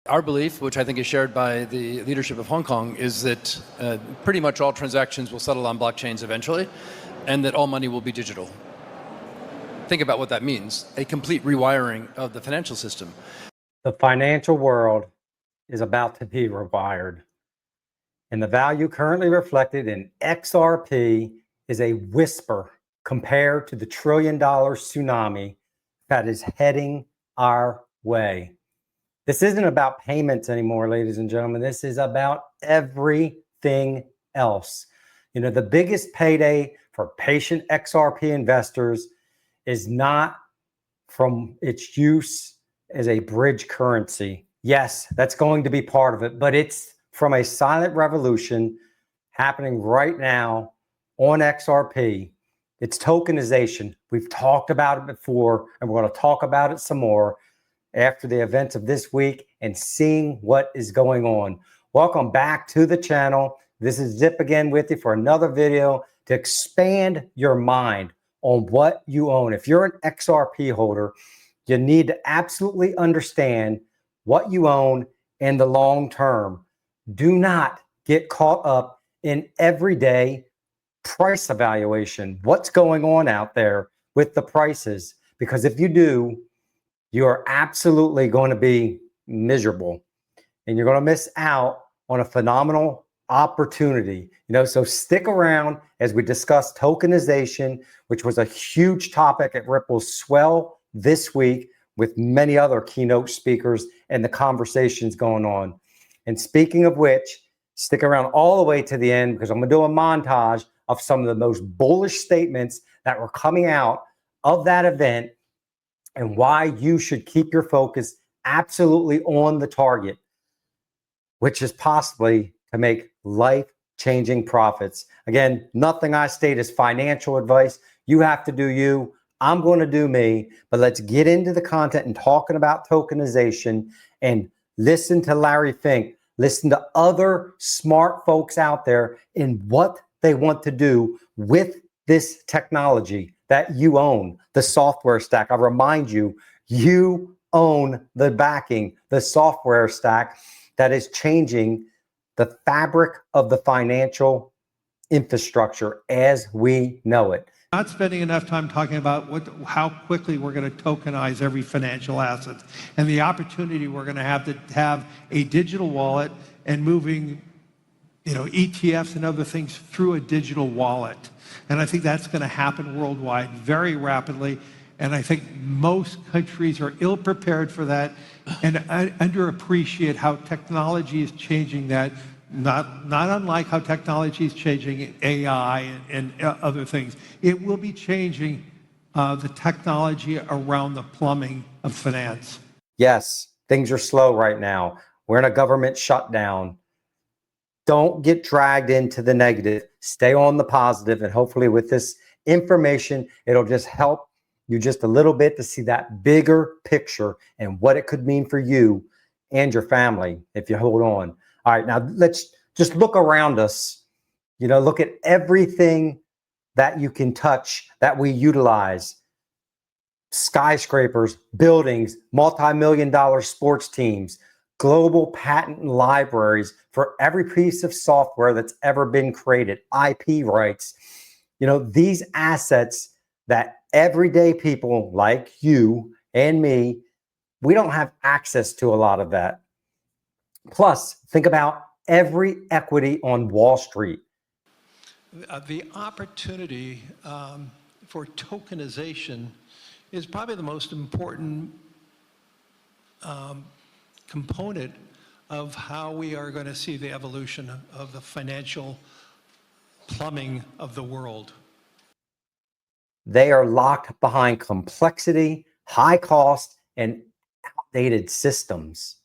Our belief, which I think is shared by the leadership of Hong Kong, is that pretty much all transactions will settle on blockchains eventually, and that all money will be digital. Think about what that means, a complete rewiring of the financial system. The financial world is about to be rewired, and the value currently reflected in XRP is a whisper compared to the trillion-dollar tsunami that is heading our way. This isn't about payments anymore, ladies and gentlemen. This is about everything else. You know, the biggest payday for patient XRP investors is not from its use as a bridge currency. Yes, that's going to be part of it, but it's from a silent revolution happening right now on XRP. It's tokenization. We've talked about it before, and we're going to talk about it some more after the events of this week and seeing what is going on. Welcome back to the channel. This is Zip again with you for another video to expand your mind on what you own. If you're an XRP holder, you need to absolutely understand what you own in the long term. Do not get caught up in everyday price evaluation. What's going on out there with the prices? Because if you do, you are absolutely going to be miserable and you're going to miss out on a phenomenal opportunity. So stick around as we discuss tokenization, which was a huge topic at Ripple's Swell this week with many other keynote speakers and the conversations going on. And speaking of which, stick around all the way to the end because I'm going to do a montage of some of the most bullish statements that were coming out of that event and why you should keep your focus absolutely on the target, which is possibly to make life-changing profits. Again, nothing I state is financial advice. You have to do you. I'm going to do me, but let's get into the content and talking about tokenization and listen to Larry Fink, listen to other smart folks out there in what they want to do with this technology that you own, the software stack. I remind you, you own the backing, the software stack that is changing the fabric of the financial infrastructure as we know it. Not spending enough time talking about how quickly we're going to tokenize every financial asset and the opportunity we're going to have a digital wallet and moving ETFs and other things through a digital wallet. And I think that's going to happen worldwide very rapidly. And I think most countries are ill-prepared for that and underappreciate how technology is changing that, not unlike how technology is changing AI and other things. It will be changing the technology around the plumbing of finance. Yes, things are slow right now. We're in a government shutdown. Don't get dragged into the negative. Stay on the positive, and hopefully with this information, it'll just help you just a little bit to see that bigger picture and what it could mean for you and your family if you hold on. All right, now let's just look around us. Look at everything that you can touch that we utilize. Skyscrapers, buildings, multi-million-dollar sports teams, global patent libraries for every piece of software that's ever been created, IP rights. These assets that everyday people like you and me, we don't have access to a lot of that. Plus, think about every equity on Wall Street. The opportunity for tokenization is probably the most important component of how we are going to see the evolution of the financial plumbing of the world. They are locked behind complexity, high cost, and outdated systems.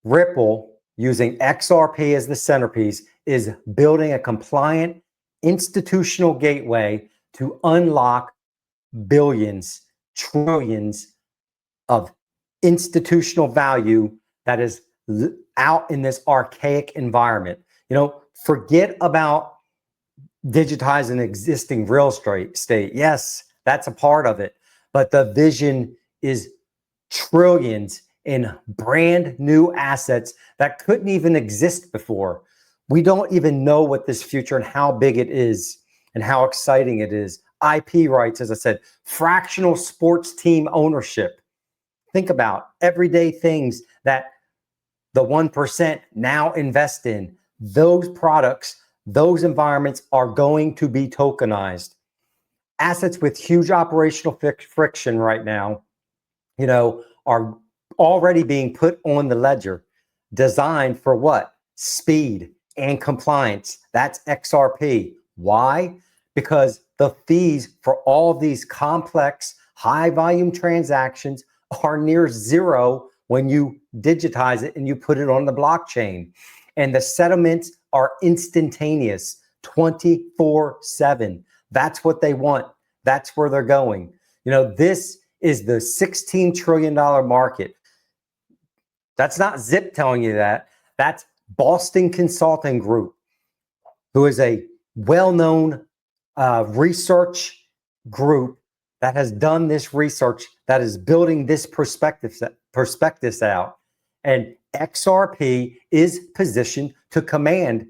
Ripple, using XRP as the centerpiece, is building a compliant institutional gateway to unlock billions, trillions of institutional value that is out in this archaic environment. Forget about digitizing existing real estate. Yes, that's a part of it, but the vision is trillions in brand new assets that couldn't even exist before. We don't even know what this future and how big it is and how exciting it is. IP rights, as I said, fractional sports team ownership. Think about everyday things that the 1% now invest in. Those products, those environments are going to be tokenized. Assets with huge operational friction right now, are already being put on the ledger, designed for what? Speed and compliance. That's XRP. Why? Because the fees for all these complex, high volume transactions are near zero when you digitize it and you put it on the blockchain. And the settlements are instantaneous, 24/7. That's what they want. That's where they're going. This is the $16 trillion market. That's not Zip telling you that. That's Boston Consulting Group, who is a well-known research group that has done this research, that is building this prospectus out. And XRP is positioned to command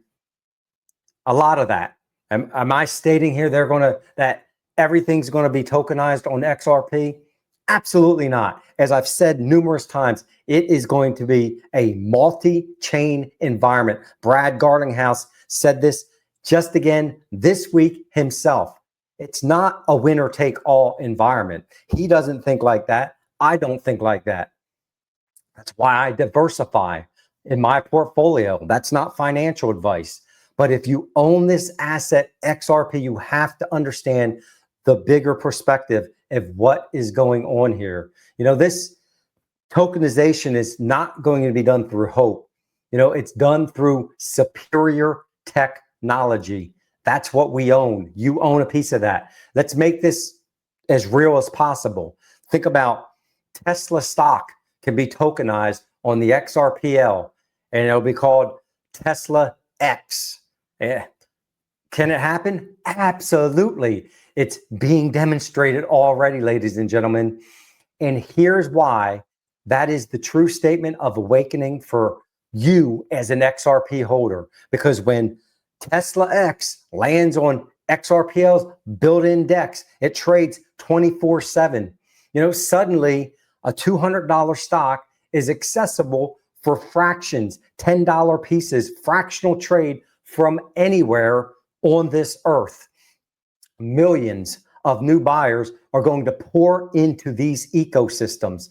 a lot of that. Am I stating here that everything's going to be tokenized on XRP? Absolutely not. As I've said numerous times, it is going to be a multi-chain environment. Brad Garlinghouse said this just again this week himself. It's not a winner-take-all environment. He doesn't think like that. I don't think like that. That's why I diversify in my portfolio. That's not financial advice. But if you own this asset, XRP, you have to understand the bigger perspective of what is going on here. This tokenization is not going to be done through hope. It's done through superior technology. That's what we own. You own a piece of that. Let's make this as real as possible. Think about Tesla stock can be tokenized on the XRPL, and it'll be called Tesla X. Yeah. Can it happen? Absolutely. It's being demonstrated already, ladies and gentlemen. And here's why that is the true statement of awakening for you as an XRP holder. Because when Tesla X lands on XRPL's built-in DEX, it trades 24/7. Suddenly a $200 stock is accessible for fractions, $10 pieces, fractional trade from anywhere on this earth. Millions of new buyers are going to pour into these ecosystems,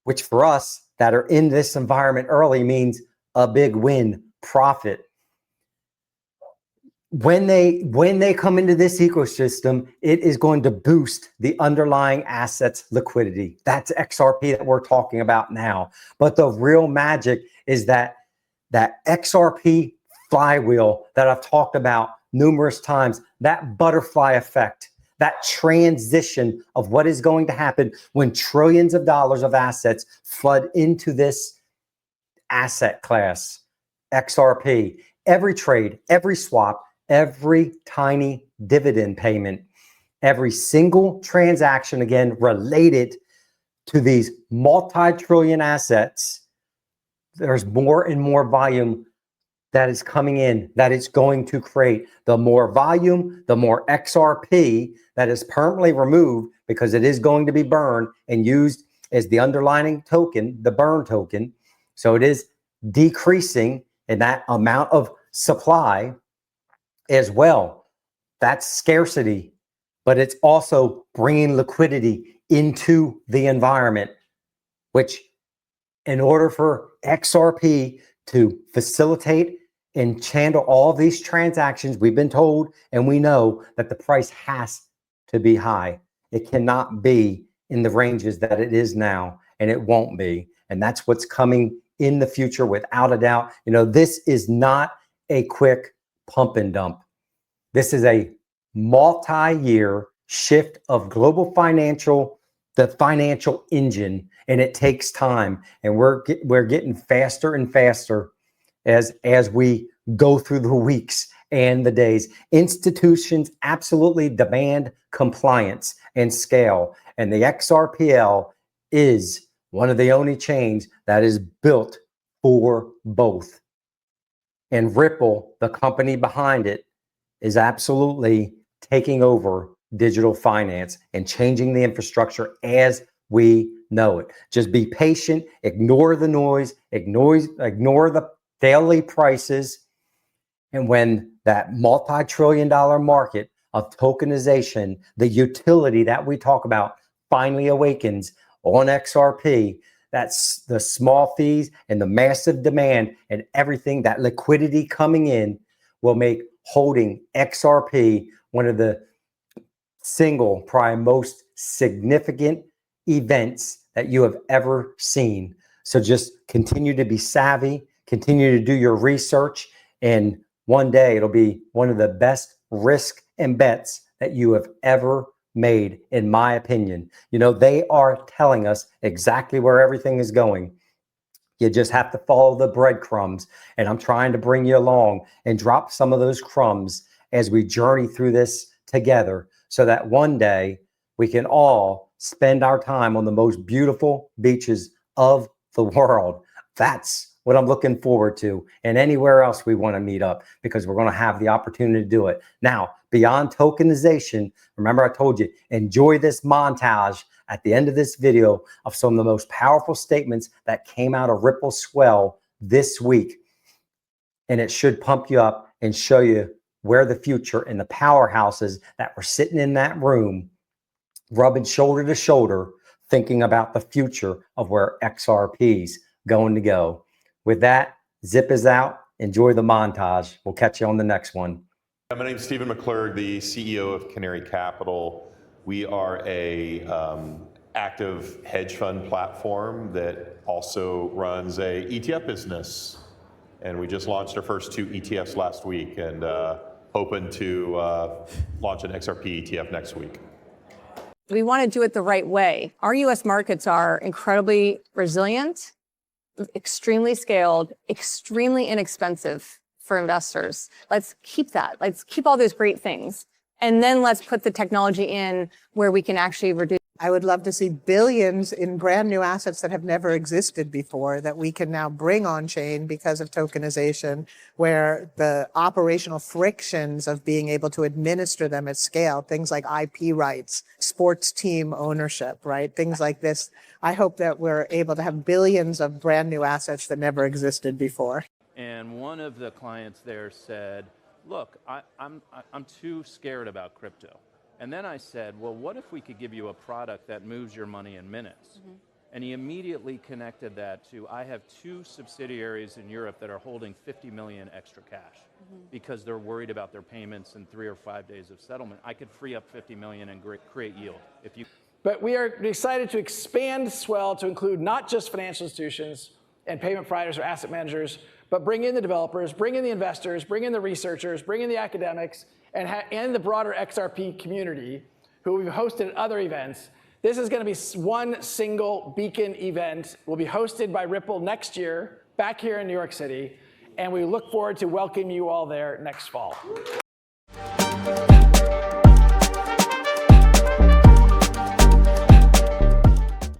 which for us that are in this environment early means a big win, profit. When they come into this ecosystem, it is going to boost the underlying assets liquidity. That's XRP that we're talking about now. But the real magic is that XRP flywheel that I've talked about numerous times, that butterfly effect, that transition of what is going to happen when trillions of dollars of assets flood into this asset class, XRP. Every trade, every swap, every tiny dividend payment, every single transaction, again, related to these multi-trillion assets, there's more and more volume that is coming in, that it's going to create. The more volume, the more XRP that is permanently removed, because it is going to be burned and used as the underlying token, the burn token. So it is decreasing in that amount of supply as well. That's scarcity, but it's also bringing liquidity into the environment, which in order for XRP to facilitate and channel all these transactions, we've been told and we know that the price has to be high. It cannot be in the ranges that it is now, and it won't be. And that's what's coming in the future without a doubt. This is not a quick pump and dump. This is a multi-year shift of the financial engine, and it takes time. And we're getting faster and faster as we go through the weeks and the days. Institutions absolutely demand compliance and scale, and the XRPL is one of the only chains that is built for both. And Ripple, the company behind it, is absolutely taking over digital finance and changing the infrastructure as we know it. Just be patient, ignore the noise, ignore the daily prices. And when that multi-trillion-dollar market of tokenization, the utility that we talk about, finally awakens on XRP, that's the small fees and the massive demand and everything, that liquidity coming in will make holding XRP one of the single, probably most significant events that you have ever seen. So just continue to be savvy, continue to do your research, and one day it'll be one of the best risk and bets that you have ever made, in my opinion. You know, they are telling us exactly where everything is going. You just have to follow the breadcrumbs. And I'm trying to bring you along and drop some of those crumbs as we journey through this together, so that one day we can all spend our time on the most beautiful beaches of the world. That's what I'm looking forward to, and anywhere else we want to meet up, because we're going to have the opportunity to do it. Now, beyond tokenization, remember I told you, enjoy this montage at the end of this video of some of the most powerful statements that came out of Ripple Swell this week. And it should pump you up and show you where the future and the powerhouses that were sitting in that room, rubbing shoulder to shoulder, thinking about the future of where XRP's going to go. With that, Zip is out. Enjoy the montage. We'll catch you on the next one. My name is Stephen McClurg, the CEO of Canary Capital. We are a active hedge fund platform that also runs a ETF business. And we just launched our first 2 ETFs last week, and hoping to launch an XRP ETF next week. We want to do it the right way. Our US markets are incredibly resilient, extremely scaled, extremely inexpensive for investors. Let's keep that. Let's keep all those great things. And then let's put the technology in where we can actually reduce. I would love to see billions in brand new assets that have never existed before that we can now bring on chain because of tokenization, where the operational frictions of being able to administer them at scale, things like IP rights, sports team ownership, right? Things like this. I hope that we're able to have billions of brand new assets that never existed before. And one of the clients there said, look, I'm too scared about crypto. And then I said, well, what if we could give you a product that moves your money in minutes? Mm-hmm. And he immediately connected that to, I have 2 subsidiaries in Europe that are holding 50 million extra cash because they're worried about their payments in 3 or 5 days of settlement. I could free up 50 million and create yield. But we are excited to expand Swell to include not just financial institutions and payment providers or asset managers, but bring in the developers, bring in the investors, bring in the researchers, bring in the academics, and the broader XRP community, who we've hosted at other events. This is going to be one single beacon event. Will be hosted by Ripple next year, back here in New York City, and we look forward to welcoming you all there next fall.